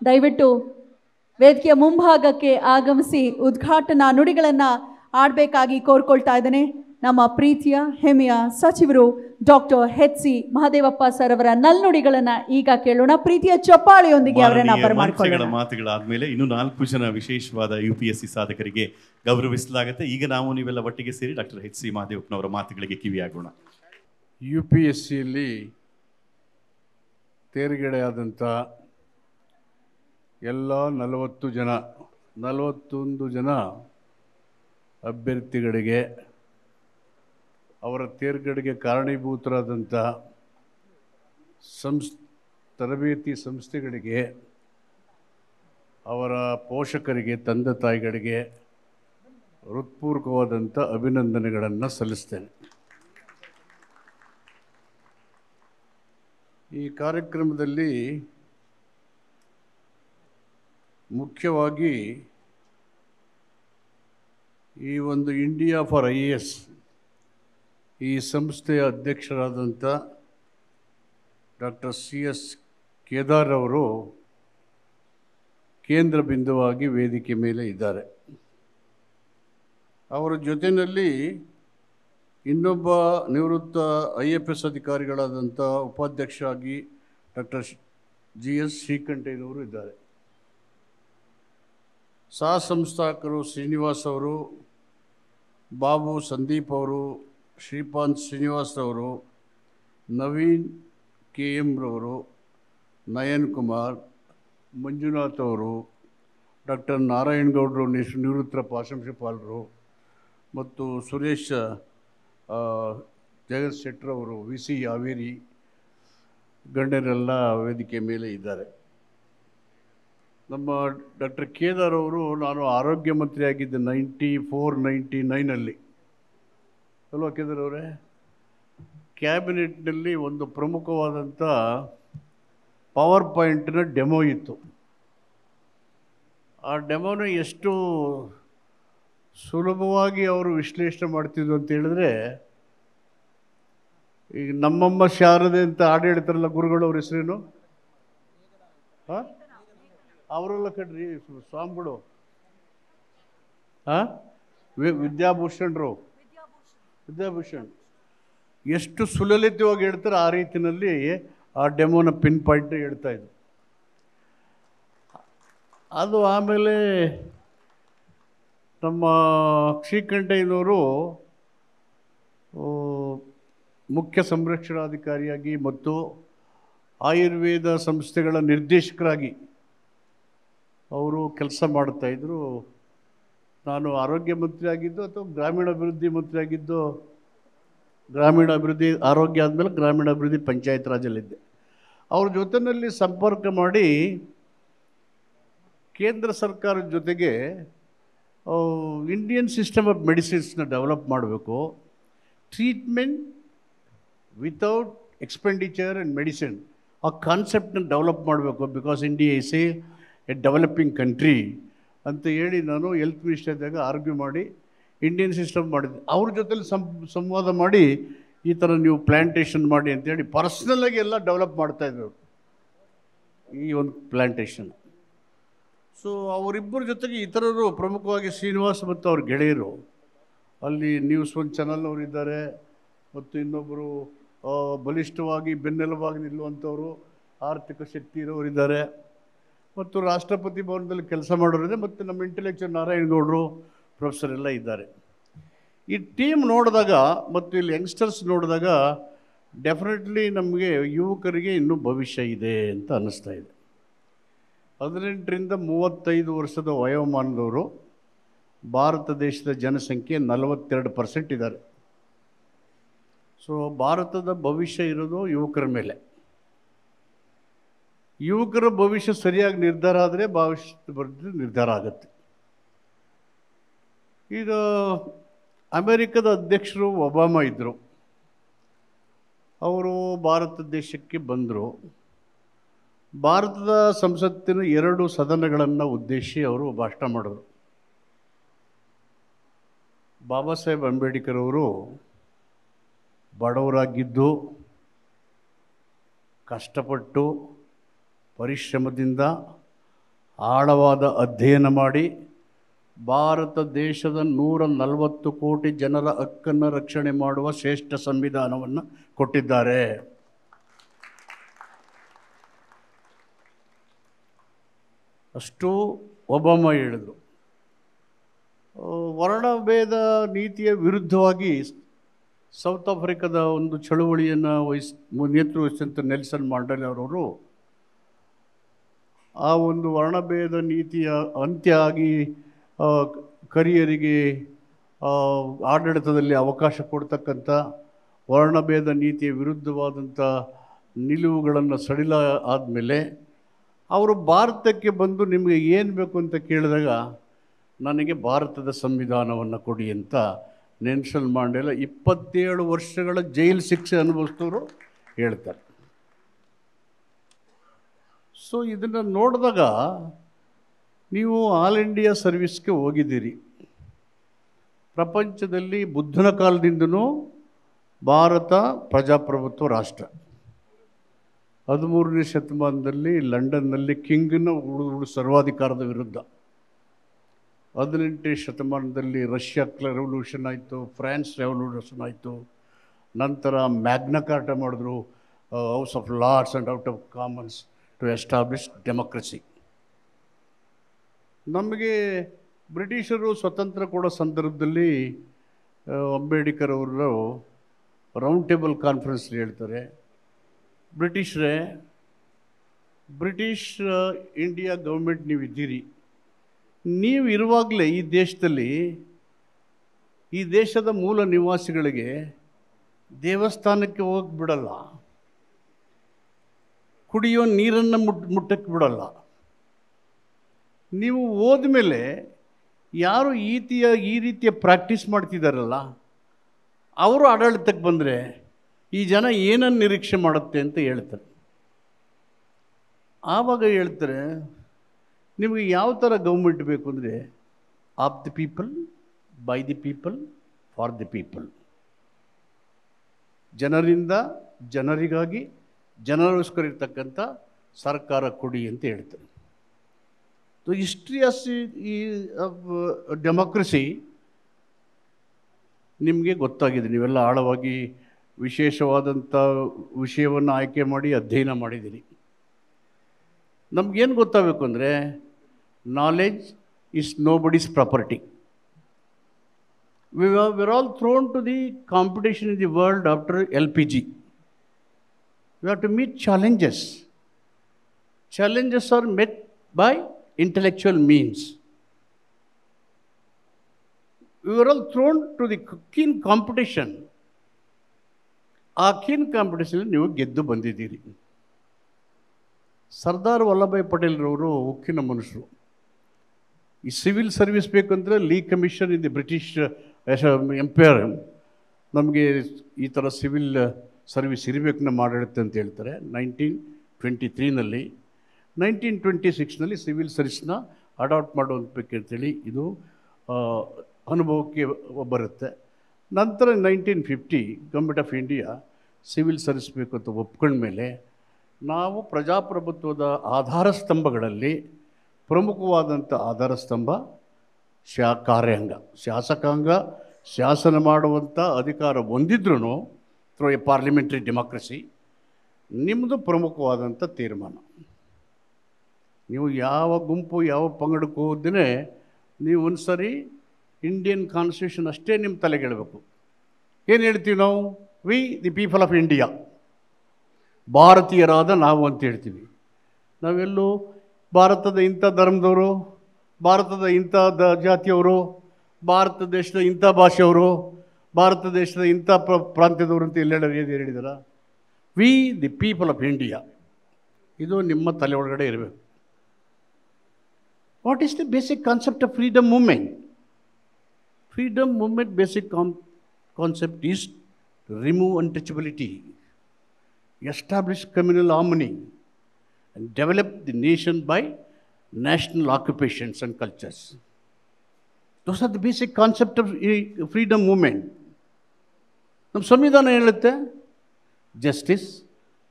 ದಯವಿಟ್ಟು ವೇದಿಕೆಯ ಮುಂಭಾಗಕ್ಕೆ ಆಗಮಿಸಿ ಉದ್ಘಾಟನಾ ನುಡಿಗಳನ್ನು ಆಡಬೇಕಾಗಿ ಕೋರ್ಕೊಳ್ತಾ ಇದ್ದೇನೆ. ನಮ್ಮ ಪ್ರೀತಿಯ ಹೆಮ್ಮೆಯ ಸಚಿವರು ಡಾಕ್ಟರ್ ಎಚ್.ಸಿ. ಮಹದೇವಪ್ಪ ಸರ್ ಅವರ ನಲ್ನುಡಿಗಳನ್ನು ಈಗ ಕೇಳೋಣ. ಪ್ರೀತಿಯ ಚಪ್ಪಾಳೆಯೊಂದಿಗೆ ಅವರನ್ನ ಬರಮಾಡಿಕೊಳ್ಳೋಣ. ಮಾತುಗಳಾದ್ಮೇಲೆ ಇನ್ನು 4 ಜನ ವಿಶೇಷವಾದ UPSC ಸಾಧಕರಿಗೆ ಗೌರವಿಸಲಾಗುತ್ತೆ. ಈಗ ನಾವು ನೀವೆಲ್ಲ ಒಟ್ಟಿಗೆ ಸೇರಿ ಡಾಕ್ಟರ್ ಎಚ್.ಸಿ. ಮಹದೇವಪ್ಪನವರ ಮಾತುಗಳಿಗೆ ಕಿವಿಯಾಗೋಣ. UPSCಯಲ್ಲಿ ತೇರ್ಗಡೆಯಾದಂಥ ಎಲ್ಲ 41 ಜನ ಅಭ್ಯರ್ಥಿಗಳಿಗೆ, ಅವರ ತೇರ್ಗಡೆಗೆ ಕಾರಣೀಭೂತರಾದಂಥ ತರಬೇತಿ ಸಂಸ್ಥೆಗಳಿಗೆ, ಅವರ ಪೋಷಕರಿಗೆ, ತಂದೆ ತಾಯಿಗಳಿಗೆ ಹೃತ್ಪೂರ್ವಕವಾದಂಥ ಅಭಿನಂದನೆಗಳನ್ನು ಸಲ್ಲಿಸ್ತೇನೆ. ಈ ಕಾರ್ಯಕ್ರಮದಲ್ಲಿ ಮುಖ್ಯವಾಗಿ ಈ ಒಂದು ಇಂಡಿಯಾ ಫಾರ್ IAS ಈ ಸಂಸ್ಥೆಯ ಅಧ್ಯಕ್ಷರಾದಂಥ ಡಾಕ್ಟರ್ CS ಕೇದಾರ್ ಅವರು ಕೇಂದ್ರ ಬಿಂದುವಾಗಿ ವೇದಿಕೆ ಮೇಲೆ ಇದ್ದಾರೆ. ಅವರ ಜೊತೆಯಲ್ಲಿ ಇನ್ನೊಬ್ಬ ನಿವೃತ್ತ IFS ಅಧಿಕಾರಿಗಳಾದಂಥ ಉಪಾಧ್ಯಕ್ಷರಾಗಿ ಡಾಕ್ಟರ್ GS ಶ್ರೀಕಂಠಯ್ಯನವರು ಇದ್ದಾರೆ. ಸಹ ಸಂಸ್ಥಾಪಕರು ಶ್ರೀನಿವಾಸ್ ಅವರು, ಬಾಬು ಸಂದೀಪ್ ಅವರು, ಶ್ರೀಪಾಂತ್ ಶ್ರೀನಿವಾಸ್ ಅವರು, ನವೀನ್ KM ರವರು, ನಯನ್ ಕುಮಾರ್, ಮಂಜುನಾಥ್ ಅವರು, ಡಾಕ್ಟರ್ ನಾರಾಯಣಗೌಡರು ನಿವೃತ್ತ ಪ್ರಾಂಶುಪಾಲರು ಮತ್ತು ಸುರೇಶ್ ಜಗತ್ ಶೆಟ್ಟರವರು, VC ಹಾವೇರಿ ಗಣ್ಯರೆಲ್ಲ ವೇದಿಕೆ ಮೇಲೆ ಇದ್ದಾರೆ. ನಮ್ಮ ಡಾಕ್ಟರ್ ಕೇದಾರ್ ಅವರು, ನಾನು ಆರೋಗ್ಯ ಮಂತ್ರಿಯಾಗಿದ್ದೆ 94-99 ಅಲ್ವಾ ಕೇದಾರ್ ಅವರೇ? ಕ್ಯಾಬಿನೆಟ್ನಲ್ಲಿ ಒಂದು ಪ್ರಮುಖವಾದಂಥ ಪವರ್ ಪಾಯಿಂಟ್ನ ಡೆಮೋ ಇತ್ತು. ಆ ಡೆಮೋನ ಎಷ್ಟು ಸುಲಭವಾಗಿ ಅವರು ವಿಶ್ಲೇಷಣೆ ಮಾಡ್ತಿದ್ರು ಅಂತ ಹೇಳಿದ್ರೆ, ಈಗ ನಮ್ಮಮ್ಮ ಶಾರದೆ ಅಂತ ಹಾಡು ಹೇಳ್ತಾರಲ್ಲ ಗುರುಗಳು, ಅವ್ರ ಹೆಸರೇನು? ಅವರೆಲ್ಲ ಕಡ್ರಿ ಸ್ವಾಮಿಗಳು, ವಿದ್ಯಾಭೂಷಣ್ ಎಷ್ಟು ಸುಲಲಿತವಾಗಿ ಹೇಳ್ತಾರೆ ಆ ರೀತಿಯಲ್ಲಿ ಆ ಡೆಮೋನ ಪಿನ್ ಪಾಯಿಂಟ್ ಹೇಳ್ತಾ ಇದ್ರು. ಅದು ಆಮೇಲೆ ನಮ್ಮ ಶ್ರೀಕಂಠಯ್ಯನವರು ಮುಖ್ಯ ಸಂರಕ್ಷಣಾಧಿಕಾರಿಯಾಗಿ ಮತ್ತು ಆಯುರ್ವೇದ ಸಂಸ್ಥೆಗಳ ನಿರ್ದೇಶಕರಾಗಿ ಅವರು ಕೆಲಸ ಮಾಡ್ತಾಯಿದ್ರು. ನಾನು ಆರೋಗ್ಯ ಮಂತ್ರಿ ಆಗಿದ್ದು ಅಥವಾ ಗ್ರಾಮೀಣಾಭಿವೃದ್ಧಿ ಮಂತ್ರಿ ಆಗಿದ್ದು, ಗ್ರಾಮೀಣಾಭಿವೃದ್ಧಿ ಆರೋಗ್ಯ ಆದಮೇಲೆ ಗ್ರಾಮೀಣಾಭಿವೃದ್ಧಿ ಪಂಚಾಯತ್ ರಾಜಲ್ಲಿದ್ದೆ. ಅವ್ರ ಜೊತೆಯಲ್ಲಿ ಸಂಪರ್ಕ ಮಾಡಿ ಕೇಂದ್ರ ಸರ್ಕಾರದ ಜೊತೆಗೆ ಇಂಡಿಯನ್ ಸಿಸ್ಟಮ್ ಆಫ್ ಮೆಡಿಸಿನ್ಸ್ನ ಡೆವಲಪ್ ಮಾಡಬೇಕು, treatment without expenditure and medicine ಆ ಕಾನ್ಸೆಪ್ಟನ್ನ ಡೆವಲಪ್ ಮಾಡಬೇಕು, because India is A developing country ಅಂತ ಹೇಳಿ ನಾನು ಹೆಲ್ತ್ ಮಿನಿಸ್ಟರ್ದಾಗ ಆರ್ಗ್ಯೂ ಮಾಡಿ ಇಂಡಿಯನ್ ಸಿಸ್ಟಮ್ ಮಾಡಿದ್ದೆ. ಅವ್ರ ಜೊತೆಲಿ ಸಂವಾದ ಮಾಡಿ ಈ ಥರ ನೀವು ಪ್ಲ್ಯಾಂಟೇಷನ್ ಮಾಡಿ ಅಂತೇಳಿ ಪರ್ಸ್ನಲ್ಲಾಗಿ ಎಲ್ಲ ಡೆವಲಪ್ ಮಾಡ್ತಾಯಿದ್ರು ಈ ಒಂದು ಪ್ಲ್ಯಾಂಟೇಷನ್. ಸೊ ಅವರಿಬ್ಬರ ಜೊತೆಗೆ ಇತರರು, ಪ್ರಮುಖವಾಗಿ ಶ್ರೀನಿವಾಸ್ ಮತ್ತು ಅವ್ರ ಗೆಳೆಯರು, ಅಲ್ಲಿ ನ್ಯೂಸ್ 1 ಚಾನಲ್ನವರು ಇದ್ದಾರೆ, ಮತ್ತು ಇನ್ನೊಬ್ಬರು ಬಲಿಷ್ಠವಾಗಿ ಬೆನ್ನೆಲುಬಾಗಿ ನಿಲ್ಲುವಂಥವರು ಆರ್ಥಿಕ ಶಕ್ತಿ ಇರೋರಿದ್ದಾರೆ, ಮತ್ತು ರಾಷ್ಟ್ರಪತಿ ಭವನದಲ್ಲಿ ಕೆಲಸ ಮಾಡೋರಿದೆ, ಮತ್ತು ನಮ್ಮ ಇಂಟೆಲೆಕ್ಚುವಲ್ ನಾರಾಯಣಗೌಡರು ಪ್ರೊಫೆಸರ್ ಎಲ್ಲ ಇದ್ದಾರೆ. ಈ ಟೀಮ್ ನೋಡಿದಾಗ ಮತ್ತು ಇಲ್ಲಿ ಯಂಗ್ಸ್ಟರ್ಸ್ ನೋಡಿದಾಗ ಡೆಫಿನೆಟ್ಲಿ ನಮಗೆ ಯುವಕರಿಗೆ ಇನ್ನೂ ಭವಿಷ್ಯ ಇದೆ ಅಂತ ಅನ್ನಿಸ್ತಾ ಇದೆ. 18ರಿಂದ 35 ವರ್ಷದ ವಯೋಮಾನದವರು ಭಾರತ ದೇಶದ ಜನಸಂಖ್ಯೆ 42% ಇದ್ದಾರೆ. ಸೊ ಭಾರತದ ಭವಿಷ್ಯ ಇರೋದು ಯುವಕರ ಮೇಲೆ. ಯುವಕರ ಭವಿಷ್ಯ ಸರಿಯಾಗಿ ನಿರ್ಧಾರ ಆದರೆ ಭವಿಷ್ಯದ ಬಗ್ಗೆ ನಿರ್ಧಾರ ಆಗುತ್ತೆ. ಈಗ ಅಮೇರಿಕದ ಅಧ್ಯಕ್ಷರು ಒಬಾಮಾ ಇದ್ದರು, ಅವರು ಭಾರತ ದೇಶಕ್ಕೆ ಬಂದರು. ಭಾರತದ ಸಂಸತ್ತಿನ 2 ಸದನಗಳನ್ನು ಉದ್ದೇಶಿಸಿ ಅವರು ಭಾಷಣ ಮಾಡಿದರು. ಬಾಬಾ ಸಾಹೇಬ್ ಅಂಬೇಡ್ಕರ್ ಅವರು ಬಡವರಾಗಿದ್ದು, ಕಷ್ಟಪಟ್ಟು ಪರಿಶ್ರಮದಿಂದ ಆಳವಾದ ಅಧ್ಯಯನ ಮಾಡಿ ಭಾರತ ದೇಶದ 140 ಕೋಟಿ ಜನರ ಹಕ್ಕನ್ನು ರಕ್ಷಣೆ ಮಾಡುವ ಶ್ರೇಷ್ಠ ಸಂವಿಧಾನವನ್ನು ಕೊಟ್ಟಿದ್ದಾರೆ. ಅಷ್ಟು ಒಬಾಮ ಹೇಳಿದರು. ವರ್ಣಭೇದ ನೀತಿಯ ವಿರುದ್ಧವಾಗಿ ಸೌತ್ ಆಫ್ರಿಕಾದ ಒಂದು ಚಳುವಳಿಯನ್ನು ನೇತೃತ್ವದಂಥ ನೆಲ್ಸನ್ ಮಂಡೇಲಾ ಅವರವರು ಆ ಒಂದು ವರ್ಣಭೇದ ನೀತಿಯ ಅಂತ್ಯ ಆಗಿ ಕರಿಯರಿಗೆ ಆಡಳಿತದಲ್ಲಿ ಅವಕಾಶ ಕೊಡ್ತಕ್ಕಂಥ ವರ್ಣಭೇದ ನೀತಿಯ ವಿರುದ್ಧವಾದಂಥ ನಿಲುವುಗಳನ್ನು ಸಡಿಲ ಆದಮೇಲೆ ಅವರು ಭಾರತಕ್ಕೆ ಬಂದು ನಿಮಗೆ ಏನು ಬೇಕು ಅಂತ ಕೇಳಿದಾಗ ನನಗೆ ಭಾರತದ ಸಂವಿಧಾನವನ್ನು ಕೊಡಿ ಅಂತ ನೆಲ್ಸನ್ ಮಂಡೇಲಾ 27 ವರ್ಷಗಳ ಜೈಲು ಶಿಕ್ಷೆ ಅನುಭವಿಸಿದವರು ಹೇಳ್ತಾರೆ. ಸೊ ಇದನ್ನು ನೋಡಿದಾಗ ನೀವು ಆಲ್ ಇಂಡಿಯಾ ಸರ್ವಿಸ್ಗೆ ಹೋಗಿದ್ದೀರಿ. ಪ್ರಪಂಚದಲ್ಲಿ ಬುದ್ಧನ ಕಾಲದಿಂದನೂ ಭಾರತ ಪ್ರಜಾಪ್ರಭುತ್ವ ರಾಷ್ಟ್ರ. 13ನೇ ಶತಮಾನದಲ್ಲಿ ಲಂಡನ್ನಲ್ಲಿ ಕಿಂಗ್ನ ಸರ್ವಾಧಿಕಾರದ ವಿರುದ್ಧ, 18ನೇ ಶತಮಾನದಲ್ಲಿ ರಷ್ಯಾ ರೆವಲ್ಯೂಷನ್ ಆಯಿತು, ಫ್ರಾನ್ಸ್ ರೆವಲ್ಯೂಷನ್ ಆಯಿತು, ನಂತರ ಮ್ಯಾಗ್ನಾ ಕಾರ್ಟಾ ಮಾಡಿದ್ರು, House of Lords and out of Commons to establish democracy. ನಮಗೆ ಬ್ರಿಟಿಷರು ಸ್ವತಂತ್ರ ಕೊಡೋ ಸಂದರ್ಭದಲ್ಲಿ ಅಂಬೇಡ್ಕರ್ ಅವರು ರೌಂಡ್ ಟೇಬಲ್ ಕಾನ್ಫರೆನ್ಸ್ ಹೇಳ್ತಾರೆ, ಬ್ರಿಟಿಷ್ ಇಂಡಿಯಾ ಗೌರ್ಮೆಂಟ್ ನೀವು ಇದ್ದೀರಿ, ನೀವು ಇರುವಾಗಲೇ ಈ ದೇಶದಲ್ಲಿ ಈ ದೇಶದ ಮೂಲ ನಿವಾಸಿಗಳಿಗೆ ದೇವಸ್ಥಾನಕ್ಕೆ ಹೋಗಕ್ಕೆ ಬಿಡಲ್ಲ, ಕುಡಿಯೋ ನೀರನ್ನು ಮುಟ್ಟಕ್ಕೆ ಬಿಡಲ್ಲ. ನೀವು ಹೋದ್ಮೇಲೆ ಯಾರು ಈ ರೀತಿಯ ಪ್ರಾಕ್ಟೀಸ್ ಮಾಡ್ತಿದ್ದಾರಲ್ಲ ಅವರು ಆಡಳಿತಕ್ಕೆ ಬಂದರೆ ಈ ಜನ ಏನನ್ನು ನಿರೀಕ್ಷೆ ಮಾಡುತ್ತೆ ಅಂತ ಹೇಳ್ತಾರೆ. ಆವಾಗ ಹೇಳ್ತಾರೆ, ನಿಮಗೆ ಯಾವ ಥರ ಗೌರ್ಮೆಂಟ್ ಬೇಕು ಅಂದರೆ of the people, by the people, for the people. ಜನರಿಂದ ಜನರಿಗಾಗಿ ಜನರಿಗೋಸ್ಕರ ಇರ್ತಕ್ಕಂಥ ಸರ್ಕಾರ ಕೊಡಿ ಅಂತ ಹೇಳ್ತಾರೆ. ಸೊ ಹಿಸ್ಟ್ರಿ ಆಫ್ ಡೆಮೋಕ್ರಸಿ ನಿಮಗೆ ಗೊತ್ತಾಗಿದೆ. ನೀವೆಲ್ಲ ಆಳವಾಗಿ ವಿಶೇಷವಾದಂಥ ವಿಷಯವನ್ನು ಆಯ್ಕೆ ಮಾಡಿ ಅಧ್ಯಯನ ಮಾಡಿದ್ದೀರಿ. ನಮಗೇನು ಗೊತ್ತಾಗಬೇಕು ಅಂದರೆ knowledge is nobody's property. we're all thrown to the competition in the world after LPG. We have to meet challenges. Challenges are met by intellectual means. We were all thrown to the keen competition. ಆ keen competition ನೀವು ಗೆದ್ದು ಬಂದಿದ್ದೀರಿ. ಸರ್ದಾರ್ ವಲ್ಲಭಾಯ್ ಪಟೇಲ್ರವರು ಉಕ್ಕಿನ ಮನುಷ್ಯರು. ಈ civil service ಬೇಕಂದರೆ Lee commission in the British empire ನಮಗೆ ಈ ಥರ ಸಿವಿಲ್ ಸರ್ವಿಸ್ ಇರಬೇಕು ನಮ್ಮ ಆಡಳಿತ ಅಂತ ಹೇಳ್ತಾರೆ. 1923ನಲ್ಲಿ 1926ನಲ್ಲಿ ಸಿವಿಲ್ ಸರ್ವಿಸ್ನ ಅಡಾಪ್ಟ್ ಮಾಡೋಬೇಕಂತೇಳಿ ಇದು ಅನುಭವಕ್ಕೆ ಬರುತ್ತೆ. ನಂತರ 1950 government of India civil service ಬೇಕು ಅಂತ ಒಪ್ಕೊಂಡ್ಮೇಲೆ ನಾವು ಪ್ರಜಾಪ್ರಭುತ್ವದ ಆಧಾರ ಸ್ತಂಭಗಳಲ್ಲಿ ಪ್ರಮುಖವಾದಂಥ ಆಧಾರ ಸ್ತಂಭ ಕಾರ್ಯಾಂಗ, ಶಾಸಕಾಂಗ ಶಾಸನ ಮಾಡುವಂಥ ಅಧಿಕಾರ ಹೊಂದಿದ್ರೂ ಥ್ರೂ ಎ ಪಾರ್ಲಿಮೆಂಟ್ರಿ ಡೆಮೋಕ್ರಸಿ ನಿಮ್ಮದು ಪ್ರಮುಖವಾದಂಥ ತೀರ್ಮಾನ. ನೀವು ಯಾವ ಗುಂಪು ಯಾವ ಪಂಗಡಕ್ಕೂ ಹೋದೇ ನೀವು ಒಂದು ಸರಿ ಇಂಡಿಯನ್ ಕಾನ್ಸ್ಟಿಟ್ಯೂಷನ್ ಅಷ್ಟೇ ನಿಮ್ಮ ತಲೆಗೆ ಹೇಳಬೇಕು. ಏನು ಹೇಳ್ತೀವಿ ನಾವು? We the people of India, ಭಾರತೀಯರಾದ ನಾವು ಅಂತ ಹೇಳ್ತೀವಿ. ನಾವೆಲ್ಲೂ ಭಾರತದ ಇಂಥ ಧರ್ಮದವರು, ಭಾರತದ ಇಂಥ ಜಾತಿಯವರು, ಭಾರತ ದೇಶದ ಇಂಥ ಭಾಷೆಯವರು, ಭಾರತ ದೇಶದ ಇಂಥ ಪ್ರಾಂತ್ಯದವರು ಅಂತ ಎಲ್ಲ ಹೇಳಿದಾರ? We the people of India, ಇದು ನಿಮ್ಮ ತಲೆ ಒಳಗಡೆ ಇರಬೇಕು. What is the basic concept of freedom movement? Freedom movement basic concept is to remove untouchability, establish communal harmony, and develop the nation by national occupations and cultures. Those are the basic concept of freedom movement. Nam samvidhana helutte justice,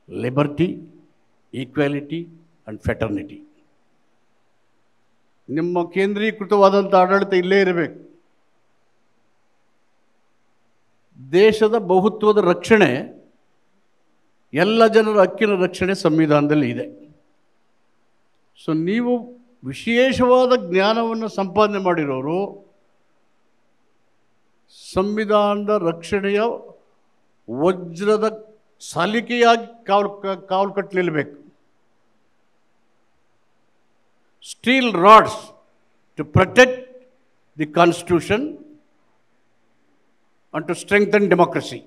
liberty, equality and fraternity. ನಿಮ್ಮ ಕೇಂದ್ರೀಕೃತವಾದಂಥ ಆಡಳಿತ ಇಲ್ಲೇ ಇರಬೇಕು. ದೇಶದ ಬಹುತ್ವದ ರಕ್ಷಣೆ, ಎಲ್ಲ ಜನರ ಹಕ್ಕಿನ ರಕ್ಷಣೆ ಸಂವಿಧಾನದಲ್ಲಿ ಇದೆ. ಸೊ ನೀವು ವಿಶೇಷವಾದ ಜ್ಞಾನವನ್ನು ಸಂಪಾದನೆ ಮಾಡಿರೋರು ಸಂವಿಧಾನದ ರಕ್ಷಣೆಯ ವಜ್ರದ ಸಾಲಿಕೆಯಾಗಿ ಕಾವಲು ಕಟ್ಟಿ ನಿಲ್ಲಬೇಕು. Steel rods to protect the Constitution and to strengthen democracy.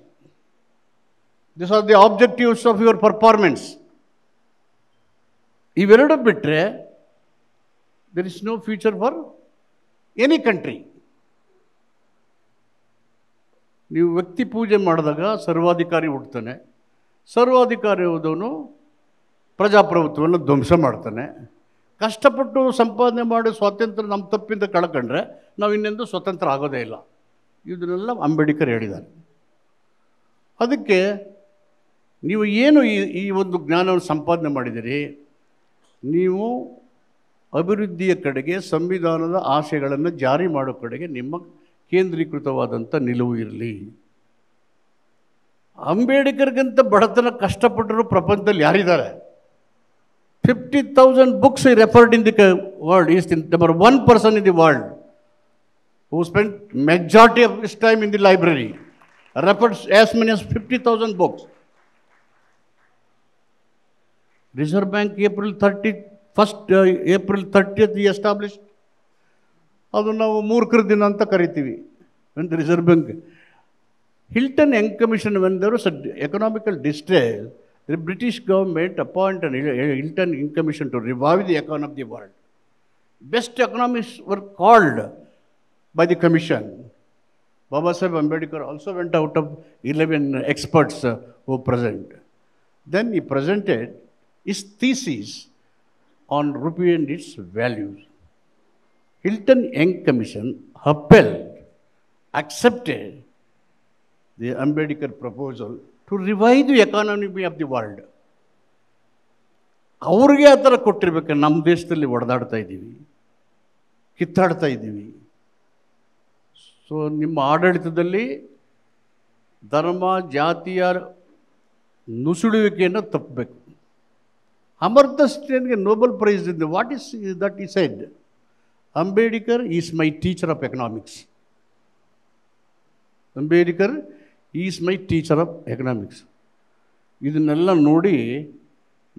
These are the objectives of your performance. ಇವೆರಡು ಬಿಟ್ಟರೆ there is no future for any country. ನೀವು ವ್ಯಕ್ತಿ ಪೂಜೆ ಮಾಡಿದಾಗ ಸರ್ವಾಧಿಕಾರಿ ಹುಡ್ತಾನೆ, ಸರ್ವಾಧಿಕಾರಿ ಹೋದವನು ಪ್ರಜಾಪ್ರಭುತ್ವವನ್ನು ಧ್ವಂಸ ಮಾಡ್ತಾನೆ. ಕಷ್ಟಪಟ್ಟು ಸಂಪಾದನೆ ಮಾಡಿ ಸ್ವಾತಂತ್ರ್ಯ ನಮ್ಮ ತಪ್ಪಿಂದ ಕಳ್ಕೊಂಡ್ರೆ ನಾವು ಇನ್ನೆಂದೂ ಸ್ವತಂತ್ರ ಆಗೋದೇ ಇಲ್ಲ. ಇದನ್ನೆಲ್ಲ ಅಂಬೇಡ್ಕರ್ ಹೇಳಿದ್ದಾರೆ. ಅದಕ್ಕೆ ನೀವು ಏನು ಈ ಒಂದು ಜ್ಞಾನವನ್ನು ಸಂಪಾದನೆ ಮಾಡಿದಿರಿ, ನೀವು ಅಭಿವೃದ್ಧಿಯ ಕಡೆಗೆ, ಸಂವಿಧಾನದ ಆಶಯಗಳನ್ನು ಜಾರಿ ಮಾಡೋ ಕಡೆಗೆ ನಿಮ್ಮ ಕೇಂದ್ರೀಕೃತವಾದಂಥ ನಿಲುವು ಇರಲಿ. ಅಂಬೇಡ್ಕರ್ಗಿಂತ ಬಡತನ ಕಷ್ಟಪಟ್ಟರು ಪ್ರಪಂಚದಲ್ಲಿ ಯಾರಿದ್ದಾರೆ? 50,000 books he referred in the world. He is the number one person in the world who spent majority of his time in the library. Referred as many as 50,000 books. Reserve Bank April 30th he established. ಅದು ನಾವು ಮೂರ್ಖರ ದಿನ ಅಂತ ಕರಿತೀವಿ. When the Reserve Bank, Hilton Young Commission, when there was an economical distress, the British government appointed a Hilton Young Commission to revive the economy of the world. Best economists were called by the commission. Baba Saheb Ambedkar also went out of 11 experts who were present. Then he presented his thesis on rupee and its values. Hilton Young Commission upheld, accepted the Ambedkar proposal to revive the economy of the world. ಅವ್ರಿಗೆ ಆ ಥರ ಕೊಟ್ಟಿರ್ಬೇಕು. ನಮ್ಮ ದೇಶದಲ್ಲಿ ಹೊಡೆದಾಡ್ತಾ ಇದ್ದೀವಿ, ಕಿತ್ತಾಡ್ತಾ ಇದ್ದೀವಿ. So ನಿಮ್ಮ ಆಡಳಿತದಲ್ಲಿ ಧರ್ಮ ಜಾತಿಯ ನುಸುಳುವಿಕೆಯನ್ನು ತಪ್ಪಬೇಕು. ಅಮರ್ತ್ಯ ಸೇನ್ಗೆ ನೋಬೆಲ್ ಪ್ರೈಸ್ ಇದೆ. What is that he said? Ambedkar is my teacher of economics. Ambedkar is my teacher of economics. ಇದನ್ನೆಲ್ಲ ನೋಡಿ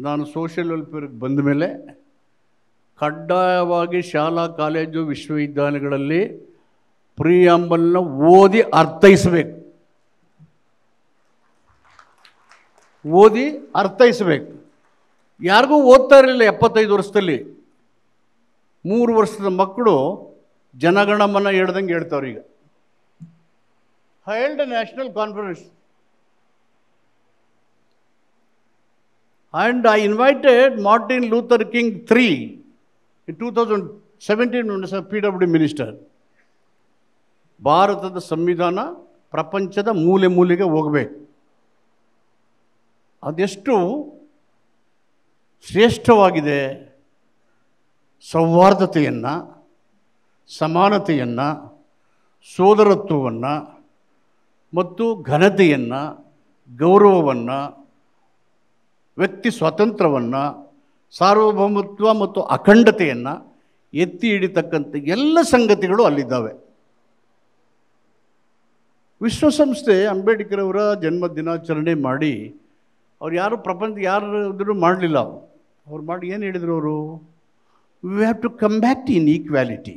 ನಾನು ಸೋಷಿಯಲ್ ವೆಲ್ಫೇರ್ಗೆ ಬಂದ ಮೇಲೆ ಕಡ್ಡಾಯವಾಗಿ ಶಾಲಾ ಕಾಲೇಜು ವಿಶ್ವವಿದ್ಯಾಲಯಗಳಲ್ಲಿ ಪ್ರಿಯಾಂಬಲ್ನ ಓದಿ ಅರ್ಥೈಸಬೇಕು. ಯಾರಿಗೂ ಓದ್ತಾ ಇರಲಿಲ್ಲ 75 ವರ್ಷದಲ್ಲಿ. 3 ವರ್ಷದ ಮಕ್ಕಳು ಜನಗಣಮನ ಹೇಳ್ದಂಗೆ ಹೇಳ್ತಾವ್ರೆ. ಈಗ I held a national conference and I invited Martin Luther King III in 2017 when he was a PWD minister. ಭಾರತದ ಸಂವಿಧಾನ ಪ್ರಪಂಚದ ಮೂಲೆ ಮೂಲೆಗೆ ಹೋಗಬೇಕು. ಅದೆಷ್ಟು ಶ್ರೇಷ್ಠವಾಗಿದೆ. ಸೌಹಾರ್ದತೆಯನ್ನು, ಸಮಾನತೆಯನ್ನು, ಸೋದರತ್ವವನ್ನು ಮತ್ತು ಘನತೆಯನ್ನು, ಗೌರವವನ್ನು, ವ್ಯಕ್ತಿ ಸ್ವಾತಂತ್ರ್ಯವನ್ನು, ಸಾರ್ವಭೌಮತ್ವ ಮತ್ತು ಅಖಂಡತೆಯನ್ನು ಎತ್ತಿ ಹಿಡಿತಕ್ಕಂಥ ಎಲ್ಲ ಸಂಗತಿಗಳು ಅಲ್ಲಿದ್ದಾವೆ. ವಿಶ್ವಸಂಸ್ಥೆ ಅಂಬೇಡ್ಕರ್ ಅವರ ಜನ್ಮ ದಿನಾಚರಣೆ ಮಾಡಿ ಅವ್ರು ಯಾರು ಮಾಡಲಿಲ್ಲ. ಅವ್ರು ಮಾಡಿ ಏನು ಹೇಳಿದರು ಅವರು? We have to come back to inequality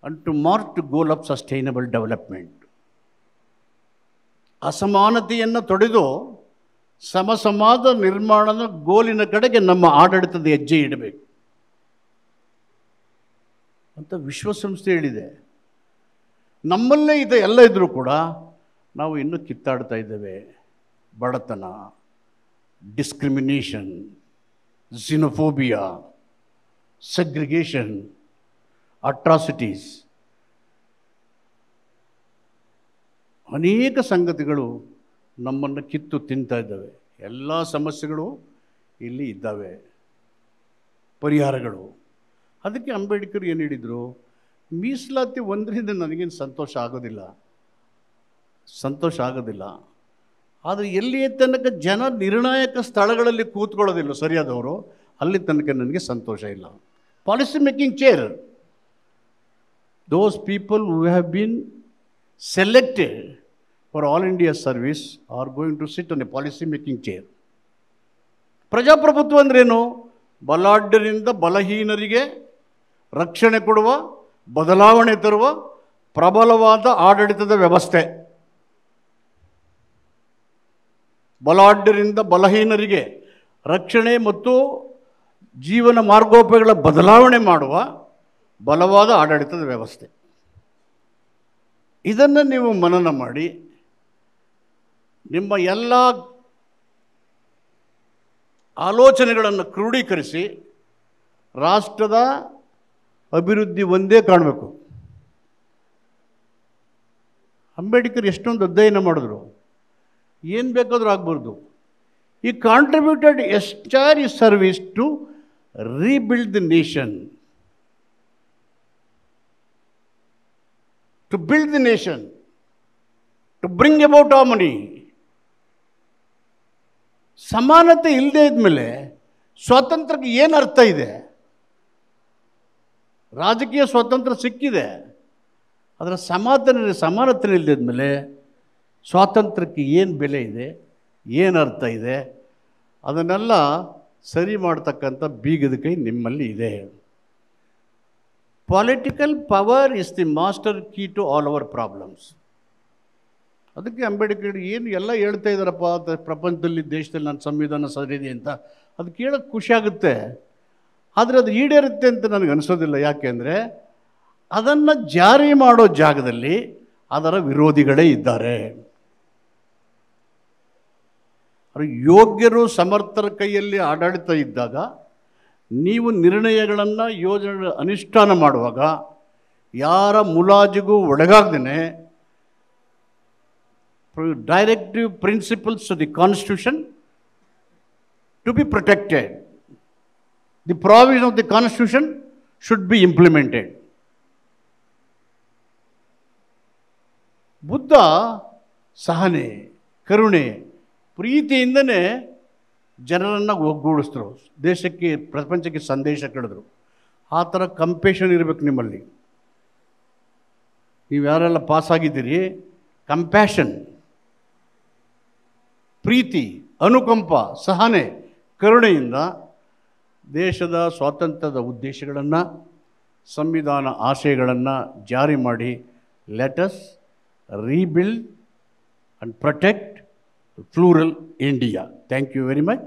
and to mark to goal of sustainable development. ಅಸಮಾನತೆಯನ್ನು ತೊಡೆದು ಸಮಾಜ ನಿರ್ಮಾಣದ ಗೋಲಿನ ಕಡೆಗೆ ನಮ್ಮ ಆಡಳಿತದ ಹೆಜ್ಜೆ ಇಡಬೇಕು ಅಂತ ವಿಶ್ವಸಂಸ್ಥೆ ಹೇಳಿದೆ. ನಮ್ಮಲ್ಲೇ ಇದೆ ಎಲ್ಲ ಇದ್ದರೂ ಕೂಡ ನಾವು ಇನ್ನೂ ಕಿತ್ತಾಡ್ತಾ ಇದ್ದೇವೆ. ಬಡತನ, ಡಿಸ್ಕ್ರಿಮಿನೇಷನ್, ಝಿನೋಫೋಬಿಯಾ, ಸೆಗ್ರಿಗೇಷನ್, ಅಟ್ರಾಸಿಟೀಸ್, ಅನೇಕ ಸಂಗತಿಗಳು ನಮ್ಮನ್ನು ಕಿತ್ತು ತಿಂತಾ ಇದ್ದಾವೆ. ಎಲ್ಲ ಸಮಸ್ಯೆಗಳು ಇಲ್ಲಿ ಇದ್ದಾವೆ, ಪರಿಹಾರಗಳು. ಅದಕ್ಕೆ ಅಂಬೇಡ್ಕರ್ ಏನು ಹೇಳಿದರು, ಮೀಸಲಾತಿ ಒಂದರಿಂದ ನನಗೇನು ಸಂತೋಷ ಆಗೋದಿಲ್ಲ. ಆದರೆ ಎಲ್ಲಿಯ ತನಕ ಜನ ನಿರ್ಣಾಯಕ ಸ್ಥಳಗಳಲ್ಲಿ ಕೂತ್ಕೊಳ್ಳೋದಿಲ್ಲ ಸರಿಯಾದವರು, ಅಲ್ಲಿ ತನಕ ನನಗೆ ಸಂತೋಷ ಇಲ್ಲ. Policy making chair, those people who have been selected for all India service are going to sit on a policy making chair. ಪ್ರಜಾಪ್ರಭುತ್ವ ಅಂದ್ರೇನು? ಬಲಾಢ್ಯರಿಂದ ಬಲಹೀನರಿಗೆ ರಕ್ಷಣೆ ಕೊಡುವ, ಬದಲಾವಣೆ ತರುವ ಪ್ರಬಲವಾದ ಆಡಳಿತದ ವ್ಯವಸ್ಥೆ. ಬಲಾಢ್ಯರಿಂದ ಬಲಹೀನರಿಗೆ ರಕ್ಷಣೆ ಮತ್ತು ಜೀವನ ಮಾರ್ಗೋಪಾಯಗಳ ಬದಲಾವಣೆ ಮಾಡುವ ಬಲವಾದ ಆಡಳಿತದ ವ್ಯವಸ್ಥೆ. ಇದನ್ನು ನೀವು ಮನನ ಮಾಡಿ ನಿಮ್ಮ ಎಲ್ಲ ಆಲೋಚನೆಗಳನ್ನು ಕ್ರೋಢೀಕರಿಸಿ ರಾಷ್ಟ್ರದ ಅಭಿವೃದ್ಧಿ ಒಂದೇ ಕಾಣಬೇಕು. ಅಂಬೇಡ್ಕರ್ ಎಷ್ಟೊಂದು ಅಧ್ಯಯನ ಮಾಡಿದ್ರು, ಏನು ಬೇಕಾದರೂ ಆಗ್ಬಾರ್ದು. ಈ contributed entire his service to rebuild the nation, to build the nation, to bring about harmony. ಸಮಾನತೆ ಇಲ್ಲದೆ ಇದ್ಮೇಲೆ ಸ್ವಾತಂತ್ರ್ಯಕ್ಕೆ ಏನು ಅರ್ಥ ಇದೆ? ರಾಜಕೀಯ ಸ್ವಾತಂತ್ರ್ಯ ಸಿಕ್ಕಿದೆ, ಅದರ ಸಮಾನತೆ ಇಲ್ಲದೆ ಇದ್ಮೇಲೆ ಸ್ವಾತಂತ್ರ್ಯಕ್ಕೆ ಏನು ಬೆಲೆ ಇದೆ, ಏನು ಅರ್ಥ ಇದೆ? ಅದನ್ನೆಲ್ಲ ಸರಿ ಮಾಡ್ತಕ್ಕಂಥ ಬೀಗದ ಕೈ ನಿಮ್ಮಲ್ಲಿ ಇದೆ. Political power is the master key to all our problems. ಅದಕ್ಕೆ ಅಂಬೇಡ್ಕರ್ ಏನು ಎಲ್ಲ ಹೇಳ್ತಾ ಇದ್ದಾರಪ್ಪ ಪ್ರಪಂಚದಲ್ಲಿ, ದೇಶದಲ್ಲಿ ನನ್ನ ಸಂವಿಧಾನ ಸರಿದೆ ಅಂತ, ಅದು ಕೇಳೋಕ್ಕೆ ಖುಷಿಯಾಗುತ್ತೆ. ಆದರೆ ಅದು ಈಡೇರುತ್ತೆ ಅಂತ ನನಗೆ ಅನಿಸೋದಿಲ್ಲ. ಯಾಕೆಂದರೆ ಅದನ್ನು ಜಾರಿ ಮಾಡೋ ಜಾಗದಲ್ಲಿ ಅದರ ವಿರೋಧಿಗಳೇ ಇದ್ದಾರೆ. ಯೋಗ್ಯರು ಸಮರ್ಥರ ಕೈಯಲ್ಲಿ ಆಡಳಿತ ಇದ್ದಾಗ ನೀವು ನಿರ್ಣಯಗಳನ್ನು, ಯೋಜನೆಗಳ ಅನುಷ್ಠಾನ ಮಾಡುವಾಗ ಯಾರ ಮುಲಾಜಿಗೂ ಒಳಗಾಗದೇ directive principles of the constitution to be protected, the provision of the constitution should be implemented. Buddha ಸಹನೆ, ಕರುಣೆ, ಪ್ರೀತಿಯಿಂದನೇ ಜನರನ್ನು ಒಗ್ಗೂಡಿಸಿದ್ರು, ದೇಶಕ್ಕೆ, ಪ್ರಪಂಚಕ್ಕೆ ಸಂದೇಶ ಕಳೆದ್ರು. ಆ ಥರ ಕಂಪೇಷನ್ ಇರಬೇಕು ನಿಮ್ಮಲ್ಲಿ. ನೀವು ಯಾರೆಲ್ಲ ಪಾಸಾಗಿದ್ದೀರಿ, ಕಂಪ್ಯಾಷನ್, ಪ್ರೀತಿ, ಅನುಕಂಪ, ಸಹನೆ, ಕರುಣೆಯಿಂದ ದೇಶದ ಸ್ವಾತಂತ್ರ್ಯದ ಉದ್ದೇಶಗಳನ್ನು, ಸಂವಿಧಾನ ಆಶಯಗಳನ್ನು ಜಾರಿ ಮಾಡಿ let us rebuild and protect plural India. Thank you very much.